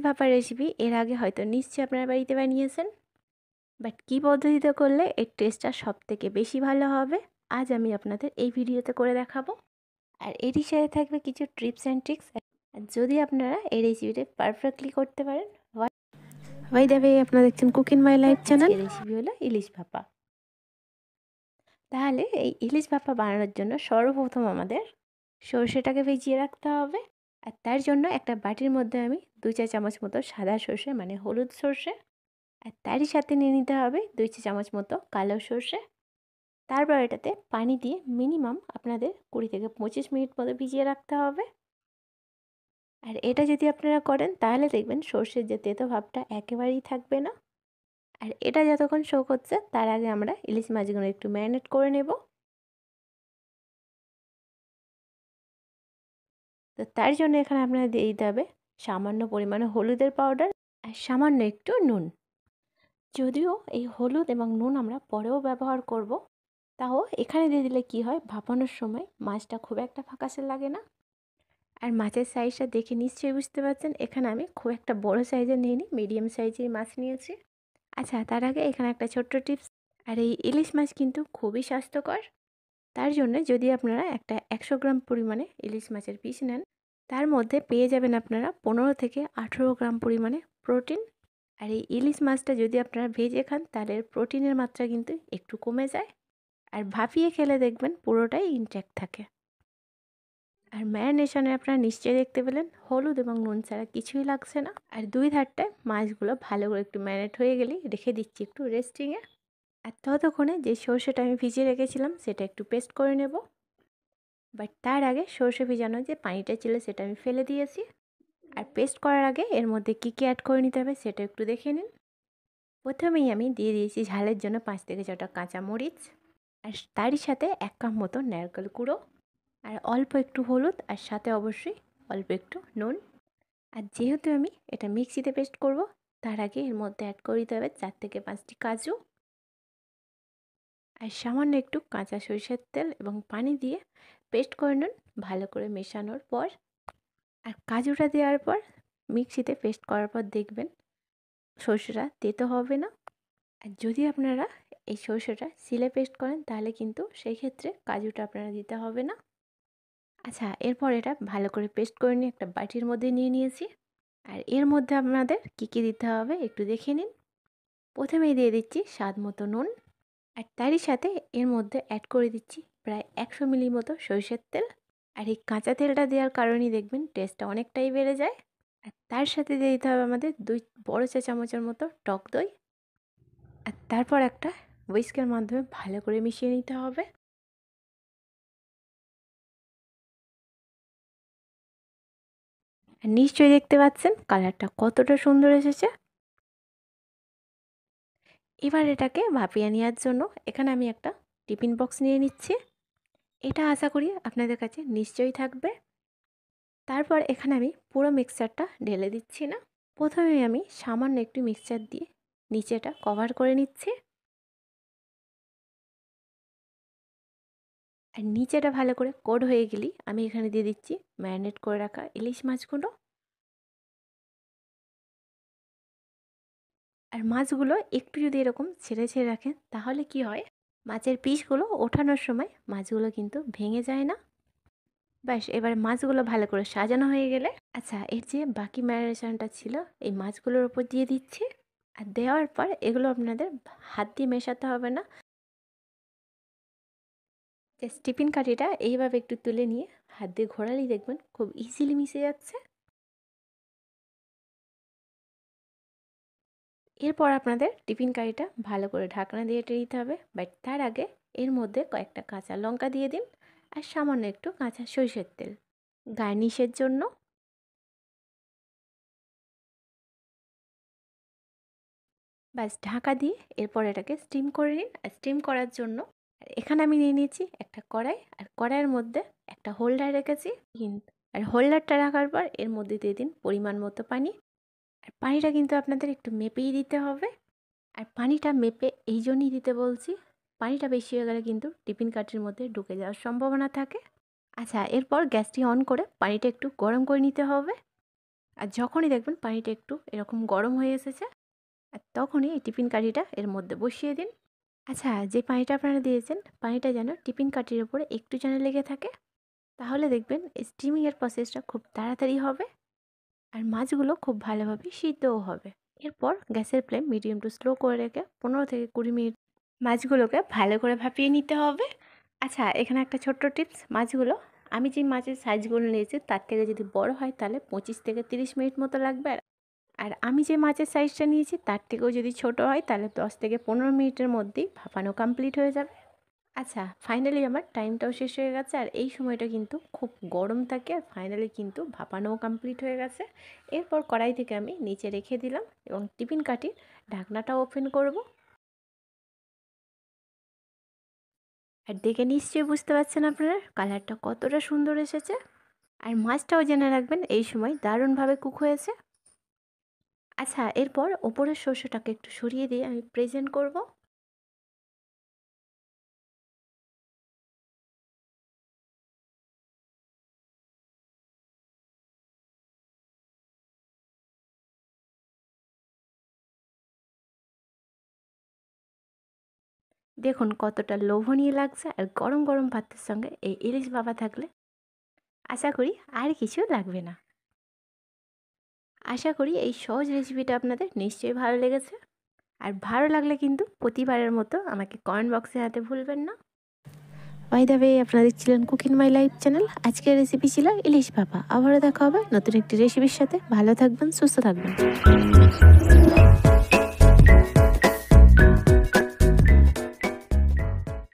ভাপা রেসিপি এর আগে হয়তো নিশ্চয়ই আপনারা বাড়িতে বানিয়েছেন, বাট কী পদ্ধতিতে করলে এর টেস্টটা সবথেকে বেশি ভালো হবে আজ আমি আপনাদের এই ভিডিওতে করে দেখাবো। আর এরই সাথে থাকবে কিছু টিপস অ্যান্ড ট্রিক্স। যদি আপনারা এই রেসিপিটা পারফেক্টলি করতে পারেন, বাই দ্য ওয়ে আপনারা দেখছেন cooking my life channel. Recipe হলো ইলিশ ভাপা। তাহলে এই ইলিশ ভাপা বানানোর জন্য সর্বপ্রথম আমাদের সর্ষেটাকে ভিজিয়ে রাখতে হবে। আর তার জন্য একটা বাটির মধ্যে আমি 2 চা চামচ মতো সাদা সর্ষে মানে হলুদ সর্ষে, আর তারই সাথে নিয়ে নিতে হবে 2 চা চামচ মতো কালো সর্ষে। তারপর এটাতে পানি দিয়ে মিনিমাম আপনাদের 20 থেকে 25 মিনিট মতো ভিজিয়ে রাখতে হবে। আর এটা যদি আপনারা করেন তাহলে দেখবেন সর্ষের যে তেতো ভাবটা একেবারেই থাকবে না। আর এটা যতক্ষণ শোক হচ্ছে তার আগে আমরা ইলিশ মাছগুলো একটু ম্যারিনেট করে নেব। তো তার জন্য এখানে আপনারা দিয়ে দিতে হবে সামান্য পরিমাণে হলুদের পাউডার আর সামান্য একটু নুন। যদিও এই হলুদ এবং নুন আমরা পরেও ব্যবহার করব, তাও এখানে দিয়ে দিলে কি হয়, ভাপানোর সময় মাছটা খুব একটা ফাঁকাসে লাগে না। আর মাছের সাইজটা দেখে নিশ্চয়ই বুঝতে পারছেন এখানে আমি খুব একটা বড় সাইজের নিইনি, মিডিয়াম সাইজের মাছ নিয়েছি। আচ্ছা, তার আগে এখানে একটা ছোট্ট টিপস। আর এই ইলিশ মাছ কিন্তু খুবই স্বাস্থ্যকর। তার জন্য যদি আপনারা একটা 100 গ্রাম পরিমাণে ইলিশ মাছের পিস নেন, তার মধ্যে পেয়ে যাবেন আপনারা 15 থেকে 18 গ্রাম পরিমাণে প্রোটিন। আর এই ইলিশ মাছটা যদি আপনারা ভেজে খান তাহলে প্রোটিনের মাত্রা কিন্তু একটু কমে যায়, আর ভাপিয়ে খেলে দেখবেন পুরোটাই ইনট্যাক্ট থাকে। আর ম্যারিনেশনে আপনারা নিশ্চয়ই দেখতে পেলেন হলুদ এবং নুন ছাড়া কিছুই লাগছে না। আর দুই ধারটায় মাছগুলো ভালো করে একটু ম্যারিনেট হয়ে গেলেই রেখে দিচ্ছি একটু রেস্টিংয়ে। আর ততক্ষণে যে সর্ষেটা আমি ভিজিয়ে রেখেছিলাম সেটা একটু পেস্ট করে নেব। বাট তার আগে সর্ষে ভিজানোর যে পানিটা ছিল সেটা আমি ফেলে দিয়েছি। আর পেস্ট করার আগে এর মধ্যে কী কী অ্যাড করে নিতে হবে সেটা একটু দেখে নিন। প্রথমেই আমি দিয়ে দিয়েছি ঝালের জন্য 5 থেকে 6টা কাঁচা মরিচ, আর তারই সাথে 1 কাপ মতো নারকেল কুড়ো, আর অল্প একটু হলুদ, আর সাথে অবশ্যই অল্প একটু নুন। আর যেহেতু আমি এটা মিক্সিতে পেস্ট করব, তার আগে এর মধ্যে অ্যাড করে দিতে হবে 4 থেকে 5টি কাজু, আর সামান্য একটু কাঁচা সরিষার তেল এবং পানি দিয়ে পেস্ট করে নিন ভালো করে মেশানোর পর। আর কাজুটা দেওয়ার পর মিক্সিতে পেস্ট করার পর দেখবেন সর্ষেটা তেতো হবে না। আর যদি আপনারা এই সর্ষেটা শিলে পেস্ট করেন তাহলে কিন্তু সেই ক্ষেত্রে কাজুটা আপনারা দিতে হবে না। আচ্ছা, এরপর এটা ভালো করে পেস্ট করে নিয়ে একটা বাটির মধ্যে নিয়ে নিয়েছি। আর এর মধ্যে আপনাদের কী কী দিতে হবে একটু দেখে নিন। প্রথমেই দিয়ে দিচ্ছি স্বাদ মতো নুন, আর তারই সাথে এর মধ্যে অ্যাড করে দিচ্ছি প্রায় 100 মিলি মতো সরিষার তেল। আর এই কাঁচা তেলটা দেওয়ার কারণেই দেখবেন টেস্টটা অনেকটাই বেড়ে যায়। আর তার সাথে দিয়ে দিতে হবে আমাদের 2 বড় চা চামচের মতো টক দই। আর তারপর একটা হুইস্কের মাধ্যমে ভালো করে মিশিয়ে নিতে হবে। আর নিশ্চয়ই দেখতে পাচ্ছেন কালারটা কতটা সুন্দর এসেছে। এবার এটাকে ভাপিয়ে নেওয়ার জন্য এখানে আমি একটা টিফিন বক্স নিয়ে নিচ্ছি। এটা আশা করি আপনাদের কাছে নিশ্চয়ই থাকবে। তারপর এখানে আমি পুরো মিক্সচারটা ঢেলে দিচ্ছি না, প্রথমে আমি সামান্য একটু মিক্সচার দিয়ে নিচেটা কভার করে নিচ্ছি। আর নিচেটা ভালো করে কোট হয়ে গেলেই আমি এখানে দিয়ে দিচ্ছি ম্যারিনেট করে রাখা ইলিশ মাছগুলো। আর মাছগুলো একটু যদি এরকম ছেড়ে ছেড়ে রাখেন তাহলে কি হয়, মাছের পিসগুলো ওঠানোর সময় মাছগুলো কিন্তু ভেঙে যায় না। ব্যাস, এবার মাছগুলো ভালো করে সাজানো হয়ে গেলে আচ্ছা, এর যে বাকি ম্যারিনেশনটা ছিল এই মাছগুলোর উপর দিয়ে দিচ্ছি। আর দেওয়ার পর এগুলো আপনাদের হাত দিয়ে মেশাতে হবে না, জাস্ট টিফিন কাঠিটা এইভাবে একটু তুলে নিয়ে হাত দিয়ে ঘোরালেই দেখবেন খুব ইজিলি মিশে যাচ্ছে। এরপর আপনাদের টিফিন কারিটা ভালো করে ঢাকনা দিয়ে রেখে দিতে হবে। বাট তার আগে এর মধ্যে কয়েকটা কাঁচা লঙ্কা দিয়ে দিন, আর সামান্য একটু কাঁচা সরিষার তেল গার্নিশের জন্য। ব্যাস, ঢাকা দিয়ে এরপর এটাকে স্টিম করে নিন। আর স্টিম করার জন্য এখানে আমি নিয়ে নিয়েছি একটা কড়াই, আর কড়াইয়ের মধ্যে একটা হোল্ডার রেখেছি। আর হোল্ডারটা রাখার পর এর মধ্যে দিয়ে দিন পরিমাণ মতো পানি। আর পানিটা কিন্তু আপনাদের একটু মেপেই দিতে হবে। আর পানিটা মেপে এই জন্যই দিতে বলছি, পানিটা বেশি হয়ে গেলে কিন্তু টিফিন কাঠির মধ্যে ঢুকে যাওয়ার সম্ভাবনা থাকে। আচ্ছা, এরপর গ্যাসটি অন করে পানিটা একটু গরম করে নিতে হবে। আর যখনই দেখবেন পানিটা একটু এরকম গরম হয়ে এসেছে, আর তখনই এই টিফিন কাঠিটা এর মধ্যে বসিয়ে দিন। আচ্ছা, যে পানিটা আপনারা দিয়েছেন, পানিটা যেন টিফিন কাঠির উপরে একটু যেন লেগে থাকে, তাহলে দেখবেন স্টিমিংয়ের প্রসেসটা খুব তাড়াতাড়ি হবে আর মাছগুলো খুব ভালোভাবে সিদ্ধও হবে। এরপর গ্যাসের ফ্লেম মিডিয়াম টু স্লো করে রেখে 15 থেকে 20 মিনিট মাছগুলোকে ভালো করে ভাপিয়ে নিতে হবে। আচ্ছা, এখানে একটা ছোট্ট টিপস, মাছগুলো আমি যে মাছের সাইজগুলো নিয়েছি তার থেকে যদি বড় হয় তাহলে 25 থেকে 30 মিনিট মতো লাগবে, আর আমি যে মাছের সাইজটা নিয়েছি তার থেকেও যদি ছোট হয় তাহলে 10 থেকে 15 মিনিটের মধ্যেই ভাপানো কমপ্লিট হয়ে যাবে। আচ্ছা, ফাইনালি আমার টাইমটাও শেষ হয়ে গেছে, আর এই সময়টা কিন্তু খুব গরম থাকে, আর ফাইনালি কিন্তু ভাপানোও কমপ্লিট হয়ে গেছে। এরপর কড়াই থেকে আমি নিচে রেখে দিলাম এবং টিফিন কাঠির ঢাকনাটা ওপেন করব। আর দেখে নিশ্চয়ই বুঝতে পারছেন আপনারা কালারটা কতটা সুন্দর এসেছে, আর মাছটাও জেনে রাখবেন এই সময় দারুণভাবে কুক হয়েছে। আচ্ছা, এরপর ওপরের শস্যটাকে একটু সরিয়ে দিয়ে আমি প্রেজেন্ট করব। দেখুন কতটা লোভনীয় লাগছে, আর গরম গরম ভাতের সঙ্গে এই ইলিশ বাবা থাকলে আশা করি আর কিছু লাগবে না। আশা করি এই সহজ রেসিপিটা আপনাদের নিশ্চয়ই ভালো লেগেছে, আর ভালো লাগলে কিন্তু প্রতিবারের মতো আমাকে কমেন্ট বক্সে জানাতে ভুলবেন না। বাই দ্য ওয়ে, আপনারা দেখছিলেন কুকিং মাই লাইফ চ্যানেল। আজকের রেসিপি ছিল ইলিশ ভাপা। আবারও দেখা হবে নতুন একটি রেসিপির সাথে। ভালো থাকবেন, সুস্থ থাকবেন।